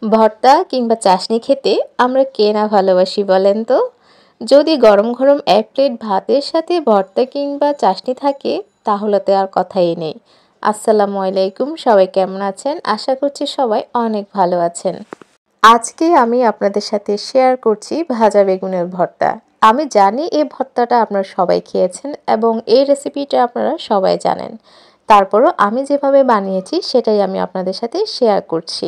ভর্তা কিংবা চাটনি খেতে আমরা কে না ভালোবাসি বলেন তো? যদি গরম গরম এক প্লেট ভাতের সাথে ভর্তা কিংবা চাটনি থাকে তাহলে তো আর কথাই নেই। আসসালামু আলাইকুম, সবাই কেমন আছেন? আশা করছি সবাই অনেক ভালো আছেন। আজকে আমি আপনাদের সাথে শেয়ার করছি ভাজা বেগুনের ভর্তা। আমি জানি এই ভর্তাটা আপনারা সবাই খেয়েছেন এবং এই রেসিপিটা আপনারা সবাই জানেন। তারপরও আমি যেভাবে বানিয়েছি সেটাই আমি আপনাদের সাথে শেয়ার করছি।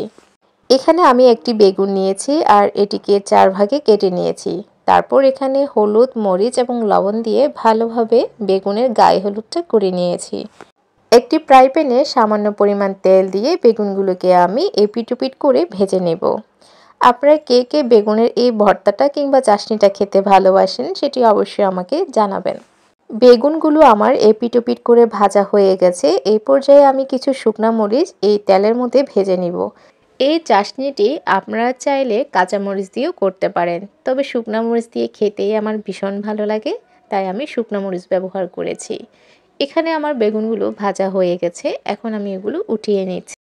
এখানে আমি একটি বেগুন নিয়েছি আর এটিকে 4 ভাগে কেটে নিয়েছি। তারপর এখানে হলুদ, মরিচ এবং লবণ দিয়ে ভালোভাবে বেগুনের গায়ে হলুদটা করে নিয়েছি। একটি ফ্রাই প্যানে সামান্য পরিমাণ তেল দিয়ে বেগুনগুলোকে আমি এপিট-ওপিট করে ভেজে নেব। আপনারা কে কে বেগুনের এই ভর্তাটা কিংবা চাটনিটা খেতে ভালোবাসেন সেটি অবশ্যই আমাকে জানাবেন। বেগুনগুলো আমার এপিট-ওপিট করে ভাজা হয়ে গেছে। এই পর্যায়ে আমি কিছু শুকনা মরিচ এই তেলের মধ্যে ভেজে নিব। এই চাটনিটি আপনারা চাইলে কাঁচামরিচ দিয়েও করতে পারেন, তবে শুকনা মরিচ দিয়ে খেতেই আমার ভীষণ ভালো লাগে, তাই আমি শুকনা মরিচ ব্যবহার করেছি। এখানে আমার বেগুনগুলো ভাজা হয়ে গেছে, এখন আমি এগুলো উঠিয়ে নিচ্ছি।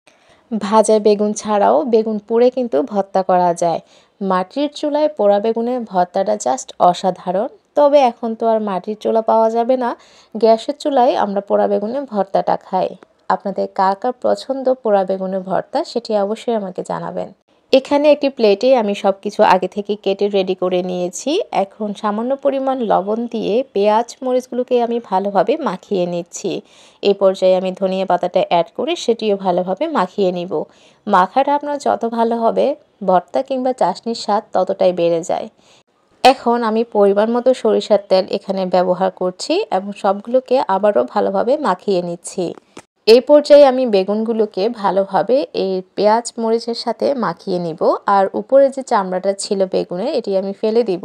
ভাজা বেগুন ছাড়াও বেগুন পুড়ে কিন্তু ভর্তা করা যায়। মাটির চুলায় পোড়া বেগুনের ভর্তাটা জাস্ট অসাধারণ। তবে এখন তো আর মাটির চুলা পাওয়া যাবে না, গ্যাসের চুলায় আমরা পোড়া বেগুনের ভর্তাটা খাই। আপনাদের কার কার পছন্দ পোড়া বেগুনের ভর্তা সেটি অবশ্যই আমাকে জানাবেন। এখানে একটি প্লেটে আমি সব কিছু আগে থেকে কেটে রেডি করে নিয়েছি। এখন সামান্য পরিমাণ লবণ দিয়ে পেঁয়াজ মরিচগুলোকে আমি ভালোভাবে মাখিয়ে নিচ্ছি। এই পর্যায়ে আমি ধনিয়া পাতাটা অ্যাড করে সেটিও ভালোভাবে মাখিয়ে নিব। মাখাটা আপনার যত ভালো হবে ভর্তা কিংবা চাটনির স্বাদ ততটাই বেড়ে যায়। এখন আমি পরিমাণ মতো সরিষার তেল এখানে ব্যবহার করছি এবং সবগুলোকে আবারও ভালোভাবে মাখিয়ে নিচ্ছি। এই পর্যায়ে আমি বেগুনগুলোকে ভালোভাবে এই পেঁয়াজ মরিচের সাথে মাখিয়ে নিব আর উপরে যে চামড়াটা ছিল বেগুনের এটি আমি ফেলে দিব।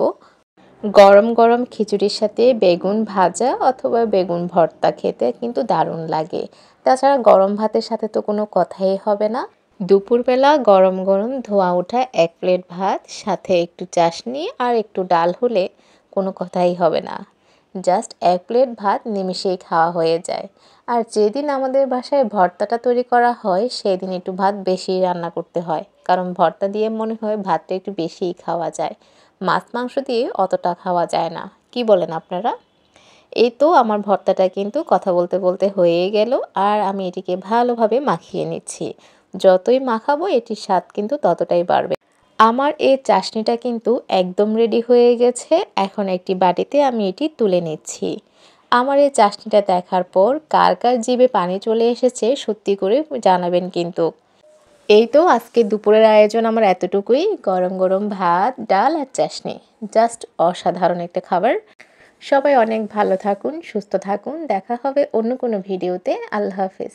গরম গরম খিচুড়ির সাথে বেগুন ভাজা অথবা বেগুন ভর্তা খেতে কিন্তু দারুণ লাগে। তাছাড়া গরম ভাতের সাথে তো কোনো কথাই হবে না। দুপুরবেলা গরম গরম ধোয়া ওঠা এক প্লেট ভাত সাথে একটু চাটনি আর একটু ডাল হলে কোনো কথাই হবে না। জাস্ট এক প্লেট ভাত নিমিষেই খাওয়া হয়ে যায়। আর যেদিন আমাদের বাসায় ভর্তাটা তৈরি করা হয় সেই দিন একটু ভাত বেশি রান্না করতে হয়, কারণ ভর্তা দিয়ে মনে হয় ভাতটা একটু বেশিই খাওয়া যায়। মাছ মাংস দিয়ে অতটা খাওয়া যায় না, কি বলেন আপনারা? এই তো আমার ভর্তাটা কিন্তু কথা বলতে বলতে হয়েই গেল আর আমি এটিকে ভালোভাবে মাখিয়ে নিচ্ছি। যতই মাখাবো এটির স্বাদ কিন্তু ততটাই বাড়বে। আমার এই চাটনিটা কিন্তু একদম রেডি হয়ে গেছে। এখন একটি বাটিতে আমি এটি তুলে নিচ্ছি। আমার এই চাটনিটা দেখার পর কার কার জিভে পানি চলে এসেছে সত্যি করে জানাবেন কিন্তু। এই তো আজকে দুপুরের আয়োজন আমার এতটুকুই। গরম গরম ভাত, ডাল আর চাটনি, জাস্ট অসাধারণ একটা খাবার। সবাই অনেক ভালো থাকুন, সুস্থ থাকুন। দেখা হবে অন্য কোনো ভিডিওতে। আল্লাহ হাফেজ।